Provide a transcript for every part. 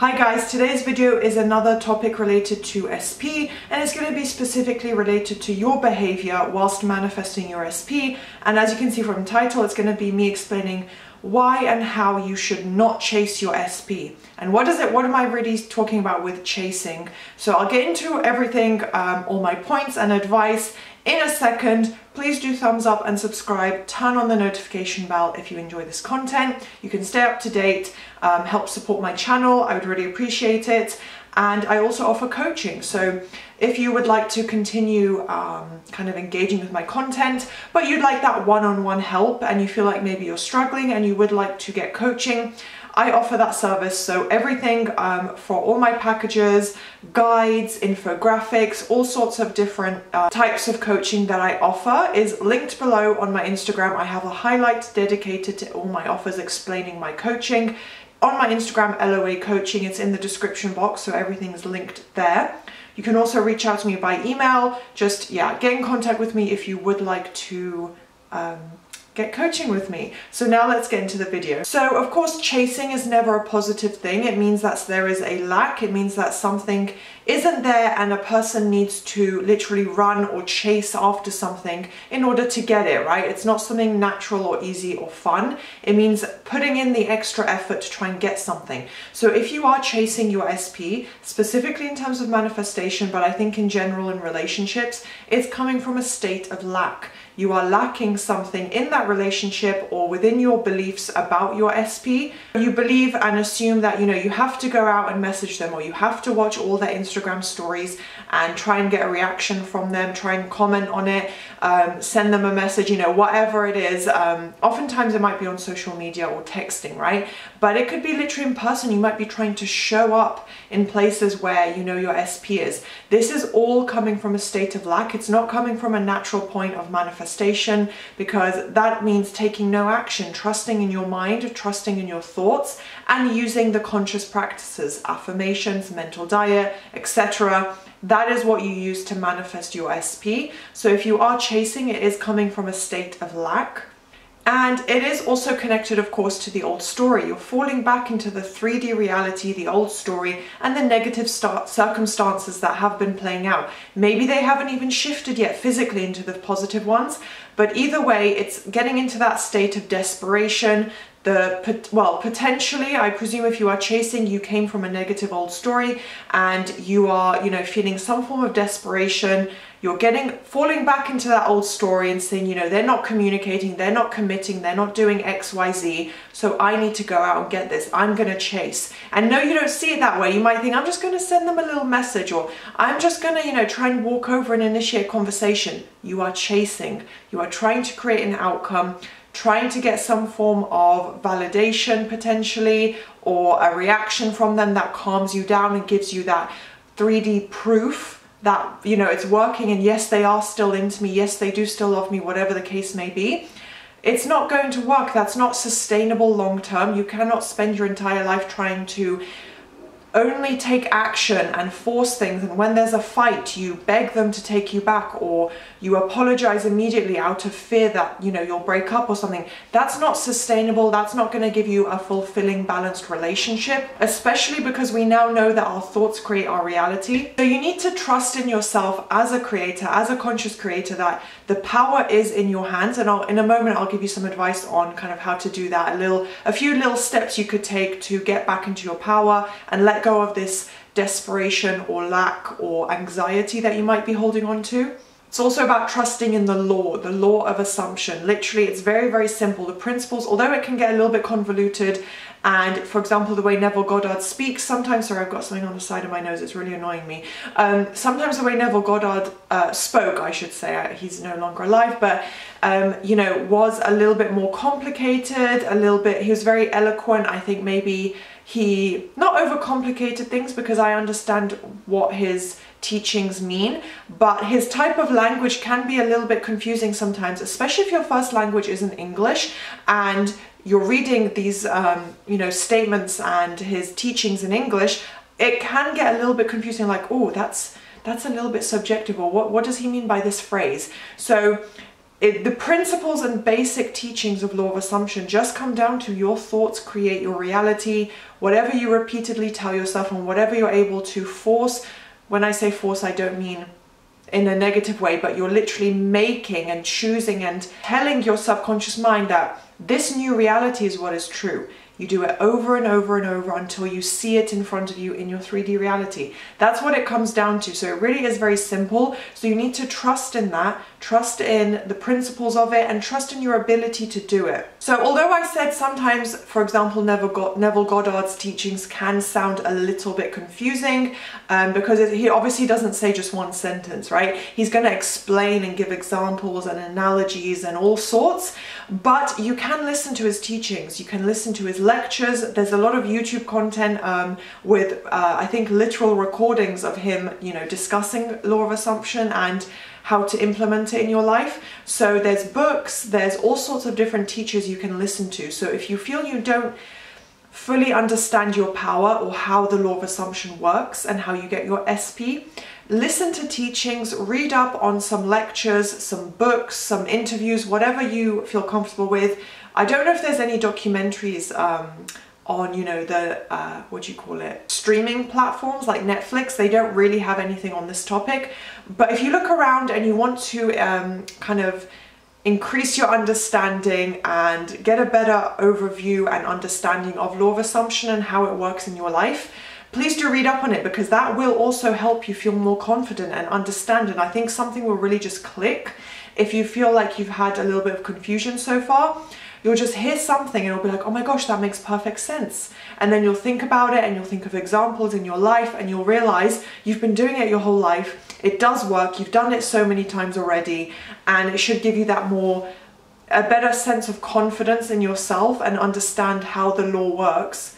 Hi guys, today's video is another topic related to SP, and it's going to be specifically related to your behavior whilst manifesting your SP. And as you can see from the title, it's going to be me explaining why and how you should not chase your SP. And what am I really talking about with chasing? So I'll get into everything, all my points and advice in a second. Please do thumbs up and subscribe, turn on the notification bell if you enjoy this content. You can stay up to date, help support my channel, I would really appreciate it. And I also offer coaching, so if you would like to continue kind of engaging with my content, but you'd like that one-on-one help and you feel like maybe you're struggling and you would like to get coaching, I offer that service. So everything for all my packages, guides, infographics, all sorts of different types of coaching that I offer is linked below on my Instagram. I have a highlight dedicated to all my offers explaining my coaching. On my Instagram, LOA Coaching, it's in the description box, so everything is linked there. You can also reach out to me by email. Just, get in contact with me if you would like to get coaching with me. So now let's get into the video. So of course, chasing is never a positive thing. It means that there is a lack. It means that something isn't there and a person needs to literally run or chase after something in order to get it, right? It's not something natural or easy or fun. It means putting in the extra effort to try and get something. So if you are chasing your SP, specifically in terms of manifestation, but I think in general in relationships, it's coming from a state of lack. You are lacking something in that relationship or within your beliefs about your SP. You believe and assume that, you have to go out and message them, or you have to watch all their Instagram stories and try and get a reaction from them, try and comment on it, send them a message, whatever it is. Oftentimes it might be on social media or texting, right? But it could be literally in person. You might be trying to show up in places where your SP is. This is all coming from a state of lack. It's not coming from a natural point of manifestation, because that means taking no action, trusting in your mind, trusting in your thoughts, and using the conscious practices, affirmations, mental diet, etc. That is what you use to manifest your SP. So if you are chasing, it is coming from a state of lack. And it is also connected, of course, to the old story. You're falling back into the 3D reality, the old story, and the negative circumstances that have been playing out. Maybe they haven't even shifted yet physically into the positive ones, but either way, it's getting into that state of desperation. Potentially, I presume if you are chasing, you came from a negative old story and you are, feeling some form of desperation. You're falling back into that old story and saying, they're not communicating, they're not committing, they're not doing X, Y, Z. So I need to go out and get this. I'm going to chase. And no, you don't see it that way. You might think, I'm just going to send them a little message, or I'm just going to, try and walk over and initiate conversation. You are chasing. You are trying to create an outcome, trying to get some form of validation potentially, or a reaction from them that calms you down and gives you that 3D proof that, it's working, and yes, they are still into me, yes, they do still love me, whatever the case may be. It's not going to work. That's not sustainable long term. You cannot spend your entire life trying to only take action and force things, and when there's a fight you beg them to take you back, or you apologize immediately out of fear that you'll break up or something. That's not sustainable. That's not going to give you a fulfilling, balanced relationship, especially because we now know that our thoughts create our reality. So you need to trust in yourself as a creator, as a conscious creator, that the power is in your hands. And in a moment I'll give you some advice on kind of how to do that, a few little steps you could take to get back into your power and let go of this desperation or lack or anxiety that you might be holding on to. It's also about trusting in the law of assumption. Literally, it's very, very simple. The principles, although it can get a little bit convoluted, and for example, the way Neville Goddard speaks, sometimes, sorry, I've got something on the side of my nose, it's really annoying me. Sometimes the way Neville Goddard spoke, I should say, he's no longer alive, but was a little bit more complicated, he was very eloquent. I think maybe he not overcomplicated things, because I understand what his teachings mean, but his type of language can be a little bit confusing sometimes, especially if your first language isn't English and you're reading these statements and his teachings in English. It can get a little bit confusing, like, oh, that's a little bit subjective, or what does he mean by this phrase? So The principles and basic teachings of law of assumption just come down to your thoughts create your reality. Whatever you repeatedly tell yourself and whatever you're able to force. When I say force, I don't mean in a negative way, but you're literally making and choosing and telling your subconscious mind that this new reality is what is true. You do it over and over and over until you see it in front of you in your 3D reality. That's what it comes down to. So it really is very simple. So you need to trust in that, trust in the principles of it, and trust in your ability to do it. So although I said sometimes, for example, Neville Goddard's teachings can sound a little bit confusing because he obviously doesn't say just one sentence, right? He's going to explain and give examples and analogies and all sorts, but you can listen to his teachings. You can listen to his lectures. There's a lot of YouTube content with I think literal recordings of him, you know, discussing law of assumption and how to implement it in your life. So there's books, there's all sorts of different teachers you can listen to. So if you feel you don't fully understand your power or how the law of assumption works and how you get your SP, listen to teachings, read up on some lectures, some books, some interviews, whatever you feel comfortable with. I don't know if there's any documentaries on, you know, the, what do you call it, streaming platforms like Netflix. They don't really have anything on this topic. But if you look around and you want to kind of increase your understanding and get a better overview and understanding of law of assumption and how it works in your life, please do read up on it, because that will also help you feel more confident and understand. And I think something will really just click if you feel like you've had a little bit of confusion so far. You'll just hear something and you'll be like, oh my gosh, that makes perfect sense. And then you'll think about it and you'll think of examples in your life and you'll realize you've been doing it your whole life. It does work. You've done it so many times already, and it should give you that a better sense of confidence in yourself and understand how the law works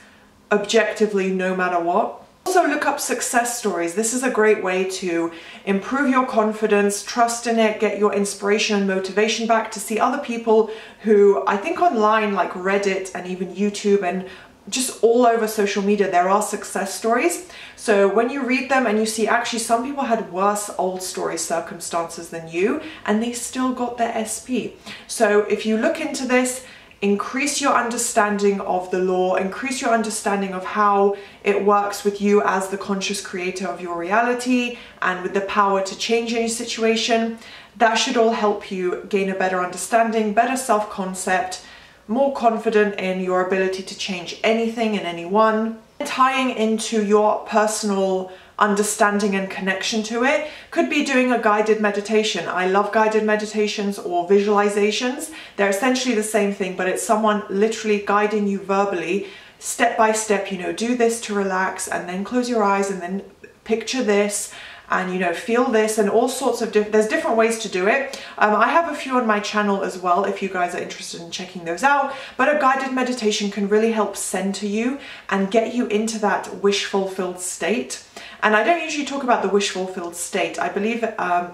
objectively, no matter what. Also look up success stories. This is a great way to improve your confidence, trust in it, get your inspiration and motivation back, to see other people who, I think online like Reddit and even YouTube and just all over social media, there are success stories. So when you read them and you see actually some people had worse old story circumstances than you and they still got their SP. So if you look into this, increase your understanding of the law, increase your understanding of how it works with you as the conscious creator of your reality and with the power to change any situation. That should all help you gain a better understanding, better self-concept, more confident in your ability to change anything and anyone. Tying into your personal understanding and connection to it could be doing a guided meditation. I love guided meditations or visualizations. They're essentially the same thing, but it's someone literally guiding you verbally, step by step, you know, do this to relax and then close your eyes and then picture this and, you know, feel this, and all sorts of there's different ways to do it. I have a few on my channel as well if you guys are interested in checking those out, but a guided meditation can really help center you and get you into that wish fulfilled state. And I don't usually talk about the wish fulfilled state. I believe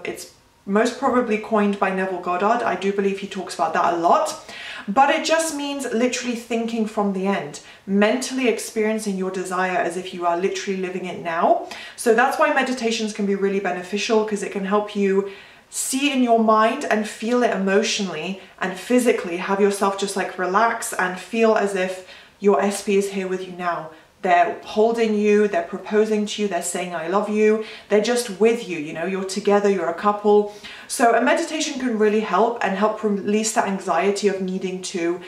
it's most probably coined by Neville Goddard. I do believe he talks about that a lot. But it just means literally thinking from the end, mentally experiencing your desire as if you are literally living it now. So that's why meditations can be really beneficial, because it can help you see in your mind and feel it emotionally and physically, have yourself just like relax and feel as if your SP is here with you now. They're holding you, they're proposing to you, they're saying I love you, they're just with you, you know, you're together, you're a couple. So a meditation can really help and help release that anxiety of needing to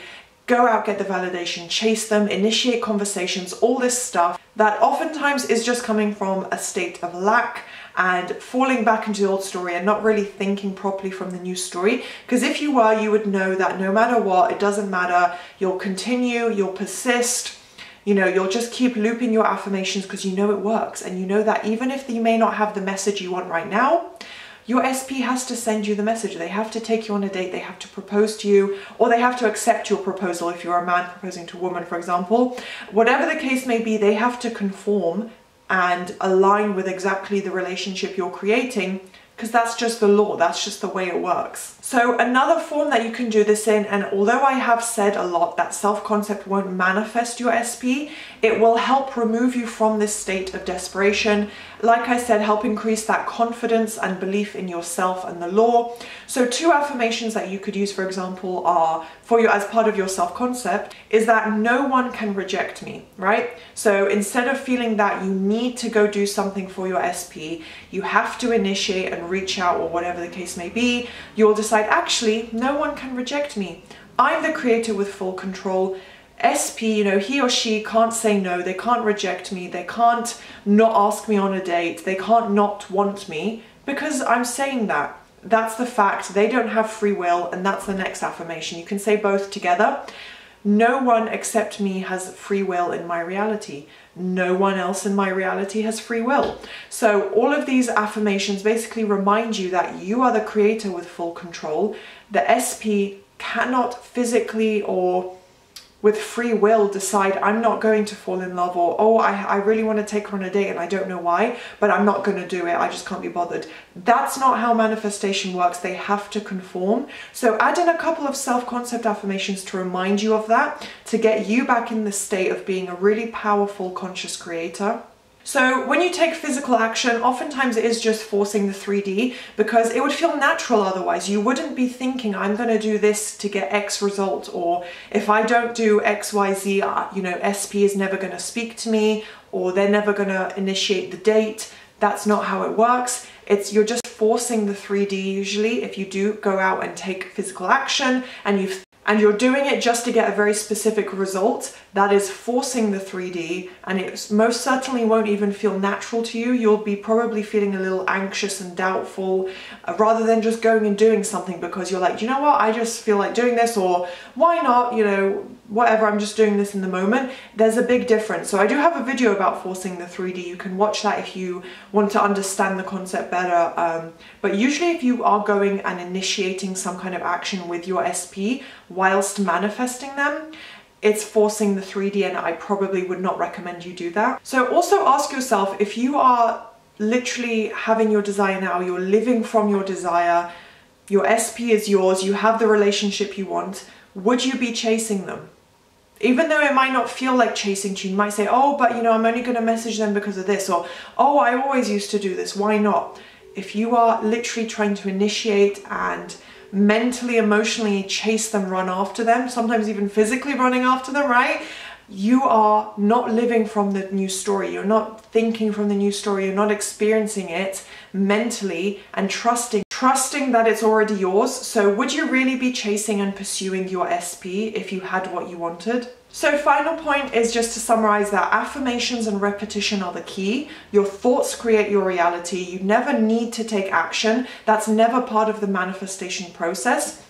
go out, get the validation, chase them, initiate conversations, all this stuff that oftentimes is just coming from a state of lack and falling back into the old story and not really thinking properly from the new story. Because if you were, you would know that no matter what, it doesn't matter, you'll continue, you'll persist. You know, you'll just keep looping your affirmations because you know it works, and you know that even if you may not have the message you want right now, your SP has to send you the message. They have to take you on a date, they have to propose to you, or they have to accept your proposal if you're a man proposing to a woman, for example. Whatever the case may be, they have to conform and align with exactly the relationship you're creating because that's just the law, that's just the way it works. So another form that you can do this in, and although I have said a lot that self-concept won't manifest your SP, it will help remove you from this state of desperation. Like I said, help increase that confidence and belief in yourself and the law. So 2 affirmations that you could use, for example, are for you as part of your self-concept, is that no one can reject me, right? So instead of feeling that you need to go do something for your SP, you have to initiate and reach out, or whatever the case may be, you'll decide, actually, no one can reject me. I'm the creator with full control. SP, you know, he or she can't say no, they can't reject me, they can't not ask me on a date, they can't not want me, because I'm saying that. That's the fact. They don't have free will, and that's the next affirmation. You can say both together. No one except me has free will in my reality. No one else in my reality has free will. So all of these affirmations basically remind you that you are the creator with full control. The SP cannot physically or with free will decide, I'm not going to fall in love, or oh, I really want to take her on a date and I don't know why, but I'm not going to do it, I just can't be bothered. That's not how manifestation works. They have to conform. So add in a couple of self-concept affirmations to remind you of that, to get you back in the state of being a really powerful conscious creator. So when you take physical action, oftentimes it is just forcing the 3D, because it would feel natural otherwise. You wouldn't be thinking, I'm going to do this to get X result, or if I don't do X, Y, Z, you know, SP is never going to speak to me, or they're never going to initiate the date. That's not how it works. You're just forcing the 3D usually if you do go out and take physical action, and you're doing it just to get a very specific result. That is forcing the 3D, and it most certainly won't even feel natural to you. You'll be probably feeling a little anxious and doubtful, rather than just going and doing something because you're like, you know what, I just feel like doing this, or why not, you know, whatever, I'm just doing this in the moment. There's a big difference. So I do have a video about forcing the 3D. You can watch that if you want to understand the concept better. But usually if you are going and initiating some kind of action with your SP whilst manifesting them, it's forcing the 3D, and I probably would not recommend you do that. So also ask yourself, if you are literally having your desire now, you're living from your desire, your SP is yours, you have the relationship you want, would you be chasing them? Even though it might not feel like chasing to you, you might say, oh, but you know, I'm only going to message them because of this, or oh, I always used to do this, why not? If you are literally trying to initiate and mentally, emotionally chase them, run after them, sometimes even physically running after them, right? You are not living from the new story. You're not thinking from the new story. You're not experiencing it mentally and trusting that it's already yours. So would you really be chasing and pursuing your SP if you had what you wanted? So final point is just to summarize that affirmations and repetition are the key. Your thoughts create your reality. You never need to take action. That's never part of the manifestation process.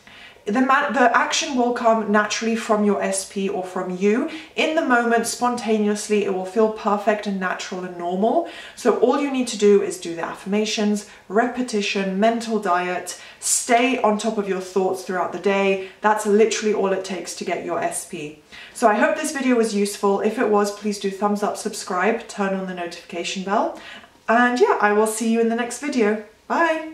The action will come naturally from your SP or from you. In the moment, spontaneously, it will feel perfect and natural and normal. So all you need to do is do the affirmations, repetition, mental diet, stay on top of your thoughts throughout the day. That's literally all it takes to get your SP. So I hope this video was useful. If it was, please do thumbs up, subscribe, turn on the notification bell. And yeah, I will see you in the next video. Bye!